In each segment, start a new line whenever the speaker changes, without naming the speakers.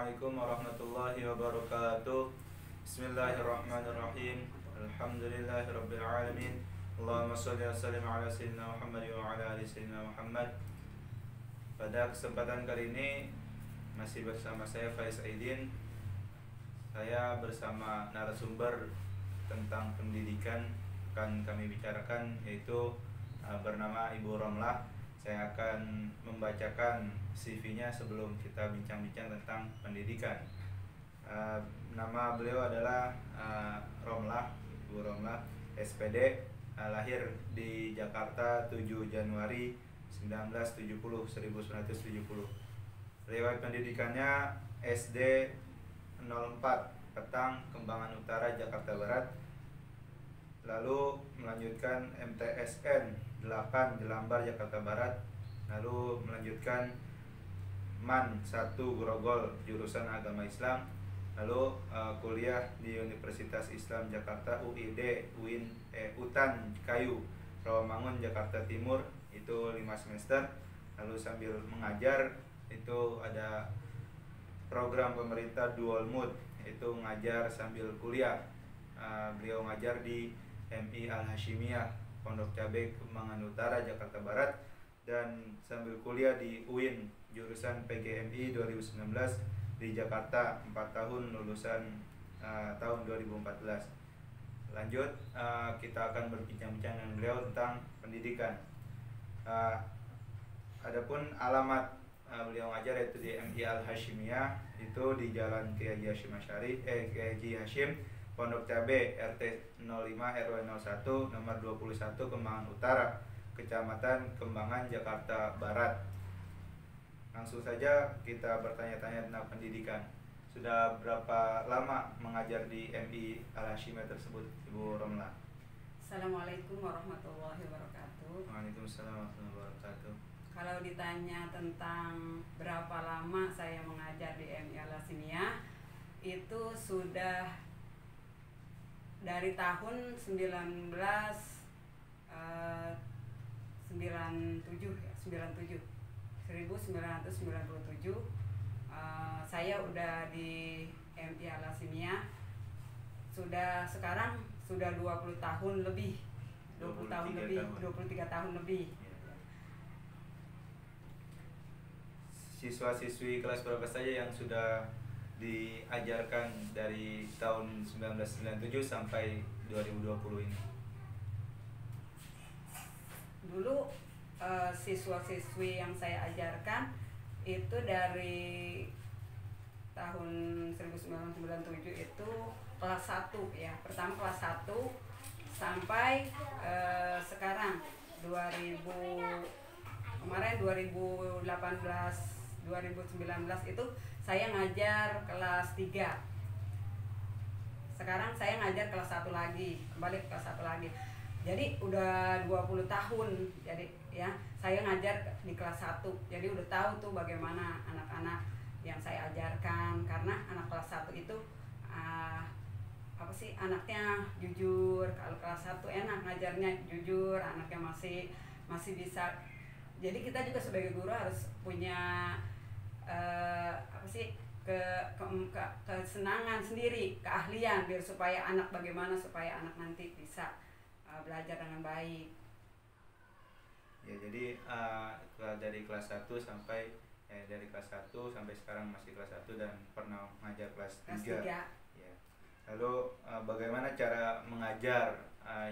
Assalamualaikum warahmatullahi wabarakatuh. Bismillahirrahmanirrahim. Alhamdulillahirabbil alamin. Allahumma shalli wa sallim ala sayyidina Muhammad wa ala ali sayyidina Muhammad. Pada kesempatan kali ini masih bersama saya Faiz Aidin. Saya bersama narasumber tentang pendidikan akan kami bicarakan, yaitu bernama Ibu Romlah. Saya akan membacakan CV-nya sebelum kita bincang-bincang tentang pendidikan. Nama beliau adalah Romlah, Ibu Romlah, SPD, lahir di Jakarta 7 Januari 1970. Riwayat pendidikannya SD 04 Petang, Kembangan Utara, Jakarta Barat. Lalu melanjutkan MTSN 8 Jelambar, Jakarta Barat. Lalu melanjutkan MAN 1 Grogol, jurusan Agama Islam. Lalu kuliah di Universitas Islam Jakarta, UID, UTAN Kayu, Rawamangun, Jakarta Timur, itu 5 semester. Lalu sambil mengajar itu ada program pemerintah Dual Mood, itu ngajar sambil kuliah. Beliau ngajar di MI Al-Hashimiyah, Pondok Cabe, Kembangan Utara, Jakarta Barat, dan sambil kuliah di UIN, jurusan PGMI 2019 di Jakarta, 4 tahun, lulusan tahun 2014. Lanjut, kita akan berbincang-bincang dengan beliau tentang pendidikan. Adapun alamat beliau ngajar yaitu di MI Al-Hashimiyah, itu di Jalan Kiai Hasyim Asy'ari, Kiai Hasyim, Pondok Cabe, RT 05 RW 01 nomor 21, Kembangan Utara, Kecamatan Kembangan, Jakarta Barat. Langsung saja kita bertanya-tanya tentang pendidikan. Sudah berapa lama mengajar di MI Al-Hashimiyah tersebut, Ibu Romlah?
Assalamualaikum warahmatullahi wabarakatuh.
Waalaikumsalam warahmatullahi wabarakatuh.
Kalau ditanya tentang berapa lama saya mengajar di MI Al-Hashimiyah, itu sudah dari tahun 1997 saya udah di MI Al-Hashimiyah. Sekarang sudah 20 tahun lebih. 23 tahun lebih.
Siswa-siswi kelas berapa saja yang sudah diajarkan dari tahun 1997 sampai 2020 ini?
Dulu siswa-siswi yang saya ajarkan itu dari tahun 1997 itu kelas 1 ya. Pertama kelas 1 sampai sekarang 2018 2019 itu saya ngajar kelas 3. Sekarang saya ngajar kelas 1 lagi, kembali ke kelas 1 lagi. Jadi udah 20 tahun. Jadi ya, saya ngajar di kelas 1. Jadi udah tahu tuh bagaimana anak-anak yang saya ajarkan, karena anak kelas 1 itu anaknya jujur. Kalau kelas 1 enak ngajarnya jujur, anaknya masih bisa. Jadi kita juga sebagai guru harus punya kesenangan sendiri, keahlian, biar supaya anak nanti bisa belajar dengan baik.
Ya, jadi dari kelas 1 sampai dari kelas 1 sampai sekarang masih kelas 1 dan pernah mengajar kelas 3. Ya. Lalu bagaimana cara mengajar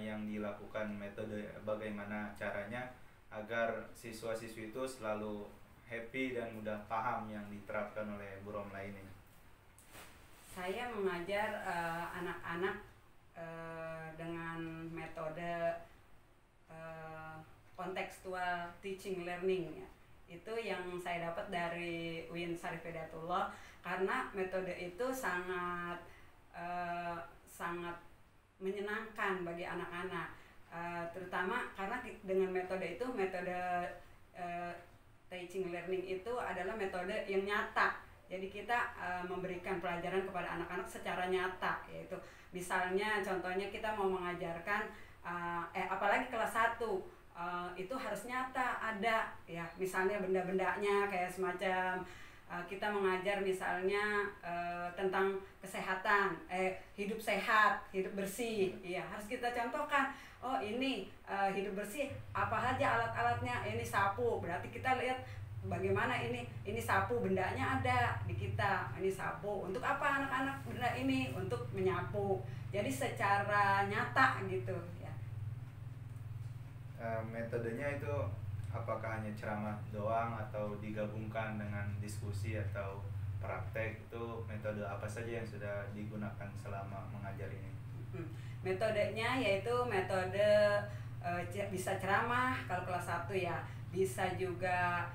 yang dilakukan, metode bagaimana caranya agar siswa-siswi itu selalu happy dan mudah paham yang diterapkan oleh Bu Romlah ini?
Saya mengajar anak-anak dengan metode contextual teaching learning ya. Itu yang saya dapat dari UIN Syarif Hidayatullah, karena metode itu sangat menyenangkan bagi anak-anak, terutama karena dengan metode teaching learning itu adalah metode yang nyata. Jadi kita memberikan pelajaran kepada anak-anak secara nyata, yaitu misalnya contohnya kita mau mengajarkan apalagi kelas 1 itu harus nyata ada ya, misalnya benda-bendanya kayak semacam kita mengajar misalnya tentang kesehatan, hidup sehat, hidup bersih, ya harus kita contohkan. Oh ini hidup bersih, apa aja alat-alatnya? Ini sapu, berarti kita lihat bagaimana ini sapu, bendanya ada di kita. Ini sapu untuk apa anak-anak? Benda ini untuk menyapu. Jadi secara nyata gitu ya.
Metodenya itu apakah hanya ceramah doang atau digabungkan dengan diskusi atau praktek? Itu metode apa saja yang sudah digunakan selama mengajar ini?
Metodenya yaitu metode bisa ceramah kalau kelas 1 ya, bisa juga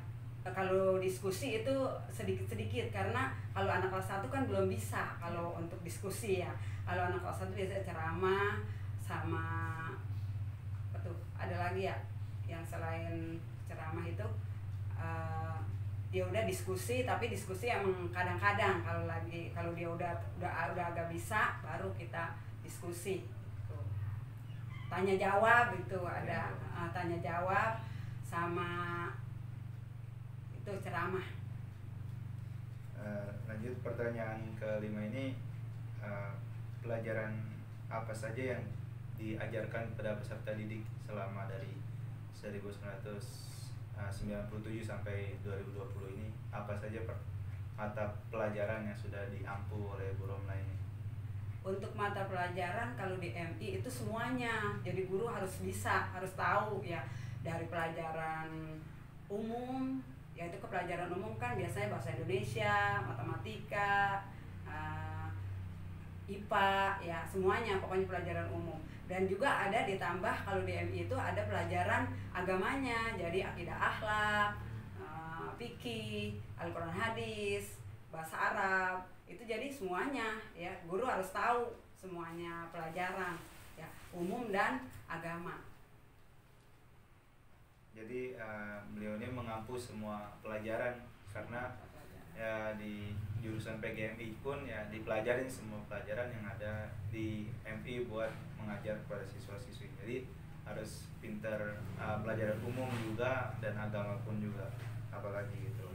kalau diskusi itu sedikit-sedikit, karena kalau anak kelas 1 kan belum bisa kalau untuk diskusi ya. Kalau anak kelas 1 biasanya ceramah sama apa tuh? Ada lagi ya yang selain ceramah itu ya udah diskusi, tapi diskusi yang kadang-kadang kalau dia udah agak bisa baru kita diskusi gitu. Tanya jawab itu ada tanya jawab sama itu ceramah.
Lanjut pertanyaan kelima ini, pelajaran apa saja yang diajarkan kepada peserta didik selama dari 1997 sampai 2020 ini? Apa saja mata pelajaran yang sudah diampu oleh Bu Romla ini?
Untuk mata pelajaran kalau di MI itu semuanya, jadi guru harus bisa, harus tahu ya, dari pelajaran umum, yaitu ke pelajaran umum kan biasanya bahasa Indonesia, matematika, IPA ya, semuanya pokoknya pelajaran umum. Dan juga ada ditambah kalau di MI itu ada pelajaran agamanya, jadi akidah akhlak, fikih, Al-Quran hadis, bahasa Arab, itu jadi semuanya ya, guru harus tahu semuanya pelajaran ya, umum dan agama.
Jadi beliau ini mengampu semua pelajaran, karena ya di jurusan PGMI pun ya dipelajarin semua pelajaran yang ada di MI buat mengajar kepada siswa-siswi. Jadi harus pintar pelajaran umum juga dan agama pun juga, apalagi gitu.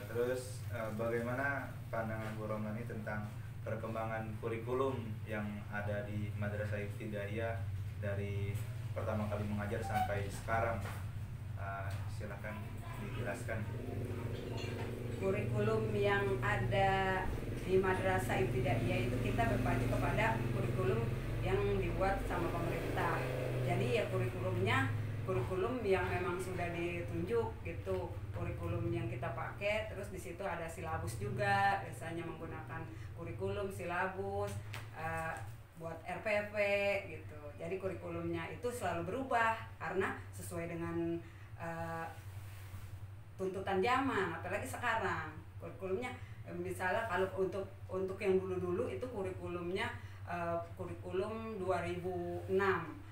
Terus bagaimana pandangan Bu Romla ini tentang perkembangan kurikulum yang ada di Madrasah Ibtidaiyah dari pertama kali mengajar sampai sekarang? Silakan dijelaskan.
Kurikulum yang ada di Madrasah Ibtidaiyah itu kita berpacu kepada kurikulum yang dibuat sama pemerintah. Jadi ya kurikulum yang memang sudah ditunjuk gitu, kurikulum yang kita pakai. Terus di situ ada silabus juga, biasanya menggunakan kurikulum silabus buat RPP gitu. Jadi kurikulumnya itu selalu berubah karena sesuai dengan tuntutan zaman, apalagi sekarang kurikulumnya. Misalnya kalau untuk yang dulu itu kurikulumnya kurikulum 2006.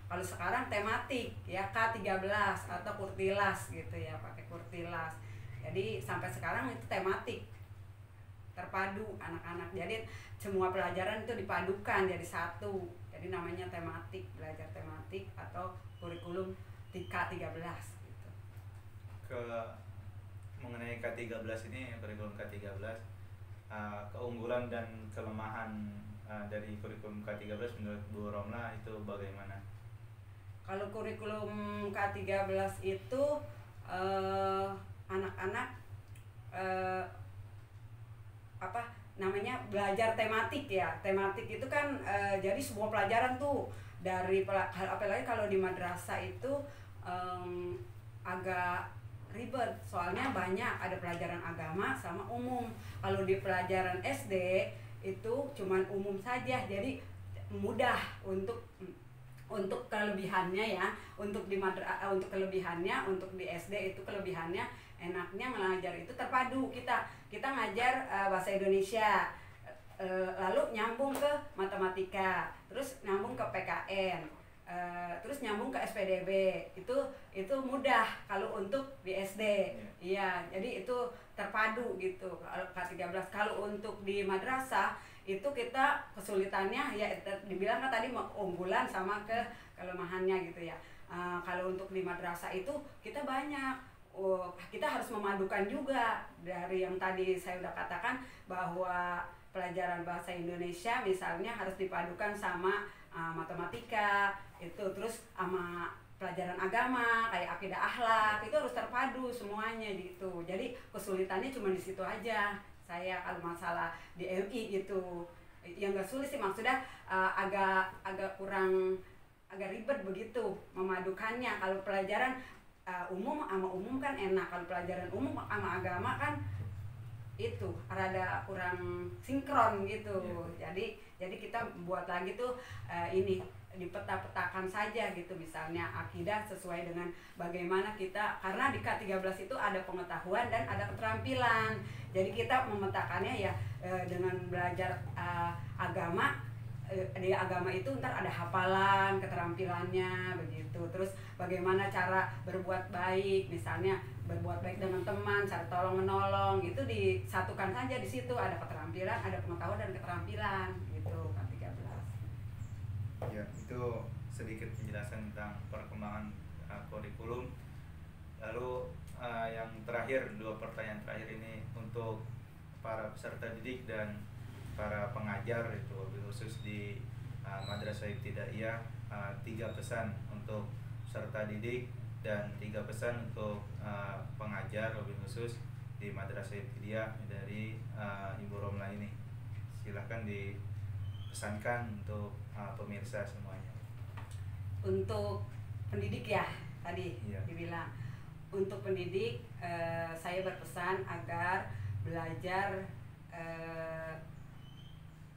Kalau sekarang tematik ya, K13 atau kurtilas gitu ya, pakai kurtilas. Jadi sampai sekarang itu tematik terpadu anak-anak. Jadi semua pelajaran itu dipadukan jadi satu. Jadi namanya tematik, belajar tematik atau kurikulum K13 gitu.
Mengenai K13 ini, kurikulum K13, keunggulan dan kelemahan dari kurikulum K13 menurut Bu Romla itu bagaimana?
Kalau kurikulum K13 itu anak-anak belajar tematik ya. Tematik itu kan jadi semua pelajaran tuh dari, apalagi kalau di madrasah itu agak ribet, soalnya banyak, ada pelajaran agama sama umum. Kalau di pelajaran SD itu cuman umum saja, jadi mudah untuk kelebihannya ya, untuk kelebihannya, untuk di SD itu kelebihannya, enaknya mengajar itu terpadu. Kita ngajar bahasa Indonesia, lalu nyambung ke matematika, terus nyambung ke PKN, terus nyambung ke SPDB. Itu mudah kalau untuk di SD. Iya, jadi itu terpadu gitu kalau K13. Kalau untuk di madrasah itu kita kesulitannya ya dibilang kan tadi unggulan sama kelemahannya gitu ya. Kalau untuk di madrasah itu kita banyak kita harus memadukan juga dari yang tadi saya udah katakan bahwa pelajaran bahasa Indonesia misalnya harus dipadukan sama matematika itu, terus sama pelajaran agama kayak akidah akhlak itu harus terpadu semuanya gitu. Jadi kesulitannya cuma di situ aja. Saya kalau masalah di MI gitu yang nggak sulit sih, maksudnya agak kurang, agak ribet begitu memadukannya. Kalau pelajaran umum sama umum kan enak, kalau pelajaran umum sama agama kan itu rada kurang sinkron gitu. Jadi kita buat lagi tuh ini dipeta-petakan saja gitu, misalnya akidah sesuai dengan bagaimana kita, karena di K13 itu ada pengetahuan dan ada keterampilan. Jadi kita memetakannya ya dengan belajar agama, di agama itu ntar ada hafalan, keterampilannya begitu. Terus bagaimana cara berbuat baik, misalnya berbuat baik dengan teman, cara tolong menolong, itu disatukan saja di situ, ada keterampilan, ada pengetahuan dan keterampilan gitu K13.
Ya, itu sedikit penjelasan tentang perkembangan kurikulum. Lalu yang terakhir, 2 pertanyaan terakhir ini untuk para peserta didik dan para pengajar itu, khusus di Madrasah Ibtidaiyah, 3 pesan untuk peserta didik dan 3 pesan untuk pengajar lebih khusus di Madrasah Ibtidaiyah dari Ibu Romla ini. Silakan dipesankan untuk pemirsa semuanya.
Untuk pendidik ya tadi
Iya.
dibilang, untuk pendidik saya berpesan agar belajar,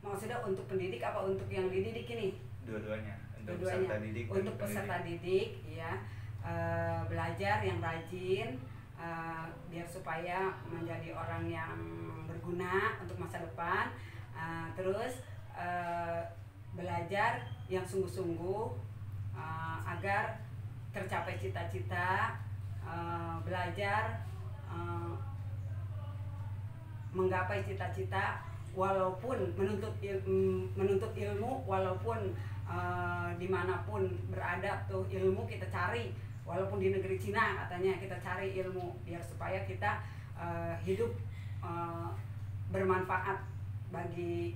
maksudnya untuk pendidik apa untuk yang dididik ini?
Dua-duanya. Untuk
Dua-duanya.
peserta didik.
Untuk peserta didik ya, belajar yang rajin, biar supaya menjadi orang yang berguna untuk masa depan. Terus belajar yang sungguh-sungguh agar tercapai cita-cita, belajar menggapai cita-cita, walaupun menuntut ilmu walaupun dimanapun berada tuh ilmu kita cari, walaupun di negeri Cina katanya kita cari ilmu biar supaya kita hidup bermanfaat bagi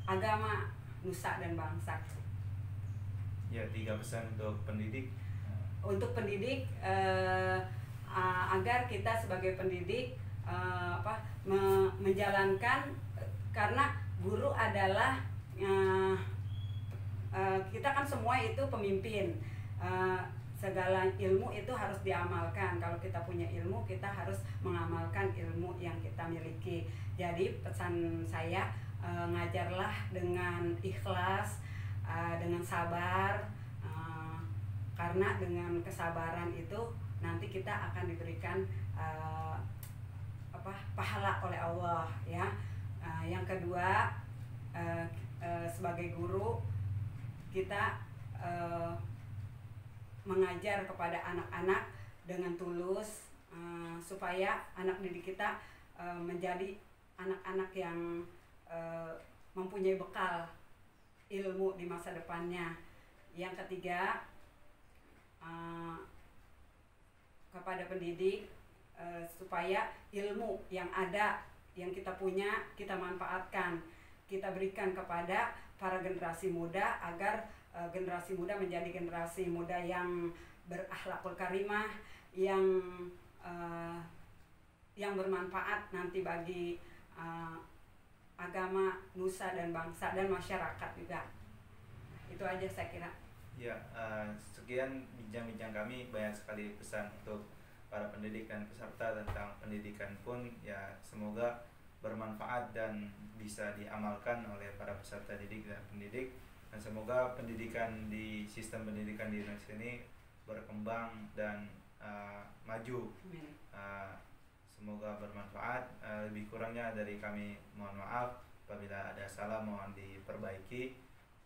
agama, nusa dan bangsa.
Ya, 3 pesan untuk pendidik.
Untuk pendidik agar kita sebagai pendidik menjalankan, karena guru adalah kita kan semua itu pemimpin, segala ilmu itu harus diamalkan. Kalau kita punya ilmu, kita harus mengamalkan ilmu yang kita miliki. Jadi pesan saya, ngajarlah dengan ikhlas, dengan sabar, karena dengan kesabaran itu nanti kita akan diberikan pahala oleh Allah ya. Yang kedua, sebagai guru kita mengajar kepada anak-anak dengan tulus, supaya anak didik kita menjadi anak-anak yang mempunyai bekal ilmu di masa depannya. Yang ketiga, kepada pendidik, supaya ilmu yang ada, yang kita punya, kita manfaatkan, kita berikan kepada para generasi muda, agar generasi muda menjadi generasi muda yang berakhlakul karimah, yang bermanfaat nanti bagi agama, nusa dan bangsa dan masyarakat juga. Itu aja saya kira.
Ya, sekian bincang-bincang kami, banyak sekali pesan untuk para pendidik dan peserta tentang pendidikan pun ya, semoga bermanfaat dan bisa diamalkan oleh para peserta didik dan pendidik, dan semoga pendidikan di sistem pendidikan di Indonesia ini berkembang dan maju. Semoga bermanfaat. Lebih kurangnya dari kami mohon maaf, apabila ada salah mohon diperbaiki.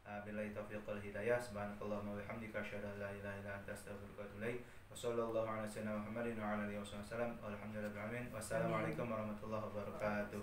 Billahi taufiq wal hidayah. Subhanakallahumma wa bihamdika asyhadu an la ilaha illa anta astaghfiruka wa atubu ilaik. Wa sallallahu ala sayyidina Muhammadin wa ala alihi wasallam. Walhamdulillahirabbil alamin. Wassalamualaikum warahmatullahi wabarakatuh.